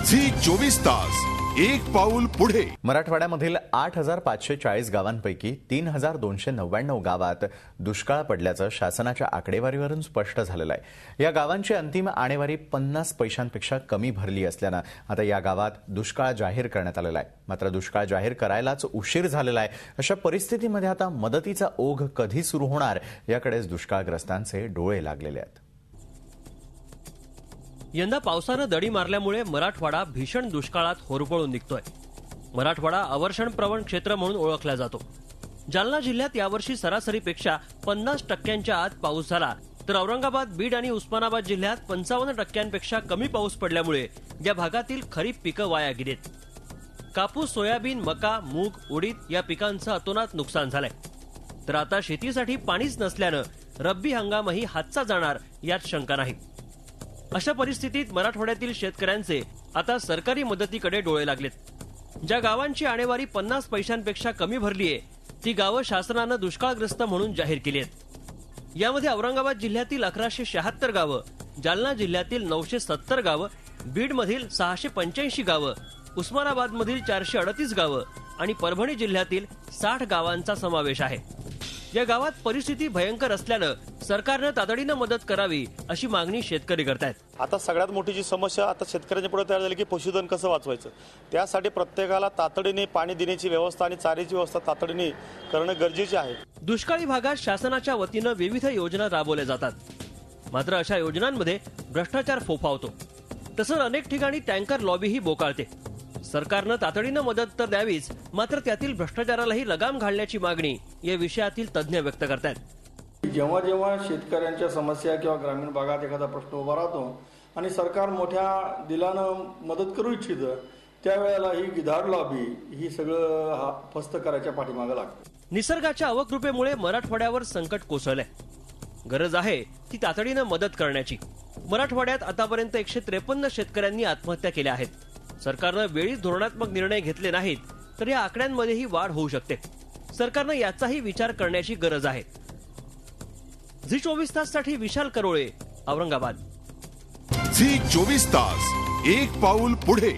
Zee 24 तास एक पाऊल पुढे। मराठवाड्यामधील 8540 गावांपैकी 3299 गावात दुष्काळ पडल्याचं शासनाच्या आकडेवारीवरून स्पष्ट झालेलं आहे। या गावांची अंतिम आणेवारी 50 पैशांपेक्षा कमी भरली असल्यानं आता या गावात दुष्काळ जाहीर करण्यात आलेला आहे। मात्र दुष्काळ जाहीर करायलाच उशीर झालेला आहे। अशा परिस्थितीमध्ये आता मदतीचा ओघ कधी सुरू होणार याकडेच दुष्काळग्रस्तांचे डोळे लागलेले आहेत। यंदा पावसानं दडी मारल्यामुळे मराठवाडा भीषण दुष्काळात होरपळून निघतोय। मराठवाडा अवर्षण प्रवण क्षेत्र म्हणून ओळखला जातो। जालना जिल्ह्यात यावर्षी सरासरीपेक्षा 50% आत पाऊस झाला, तर औरंगाबाद, बीड आणि उस्मानाबाद जिल्ह्यात 55% कमी पाऊस पडल्यामुळे या भागातील खरीप पिकं वाया गेलीत। कापूस, सोयाबीन, मका, मूग, उडीद या पिकांचं अतोनात नुकसान झालंय। तर आता शेतीसाठी पाणीच नसल्यानं रब्बी हंगामही हातचा जाणार यात शंका नाही। अशा परिस्थितीत मराठवाड्यातील शेतकऱ्यांचे आता सरकारी मदतीकडे डोळे लागलेत। ज्या गावांची आणेवारी 50 पैशांपेक्षा कमी भरलीये ती गावं शासनानं दुष्काळग्रस्त म्हणून जाहीर केली आहेत। यामध्ये औरंगाबाद जिल्ह्यातील 1176 गावं, जालना जिल्ह्यातील 970 गावं, बीडमधील 685 गावं, उस्मानाबादमधील 438 गावं आणि परभणी जिल्ह्यातील 60 गावांचा समावेश आहे। या गावात परिस्थिती भयंकर असल्यानं सरकारनं तातडीनं मदत करावी अशी मागणी शेतकरी करतायत। आता सगळ्यात मोठी जी समस्या आता शेतकऱ्यांच्या पुढे तयार झाली की पशुधन कसं वाचवायचं, त्यासाठी प्रत्येकाला तातडीने पाणी देण्याची व्यवस्था आणि चाऱ्याची व्यवस्था तातडीने करणं गरजेचे आहे। दुष्काळी भागात शासनाच्या वतीनं विविध योजना राबवल्या जातात, मात्र अशा योजनांमध्ये भ्रष्टाचार फोफावतो। तसंच अनेक ठिकाणी टँकर लॉबीही बोकाळते। सरकारनं तातडीनं मदत तर द्यावीच, मात्र त्यातील भ्रष्टाचारालाही लगाम घालण्याची मागणी या विषयातील तज्ज्ञ व्यक्त करतात। जेव्हा जेव्हा शेतकऱ्यांच्या समस्या किंवा ग्रामीण भागात एखादा प्रश्न उभा राहतो आणि सरकार मोठ्या दिलानं मदत करू इच्छितं, त्यावेळेला ही गिधाड लॉबी ही सगळं फस्त करायच्या पाठीमागे लागते। निसर्गाच्या अवकृपेमुळे मराठवाड्यावर संकट कोसळलंय। गरज आहे ती तातडीनं मदत करण्याची। मराठवाड्यात आतापर्यंत 153 शेतकऱ्यांनी आत्महत्या केल्या आहेत। सरकारनं वेळीच धोरणात्मक निर्णय घेतले नाहीत तर या आकड्यांमध्येही वाढ होऊ शकते। सरकारनं याचाही विचार करण्याची गरज आहे। झी 24 ताससाठी विशाल करोळे, औरंगाबाद। झी 24 तास एक पाऊल पुढे।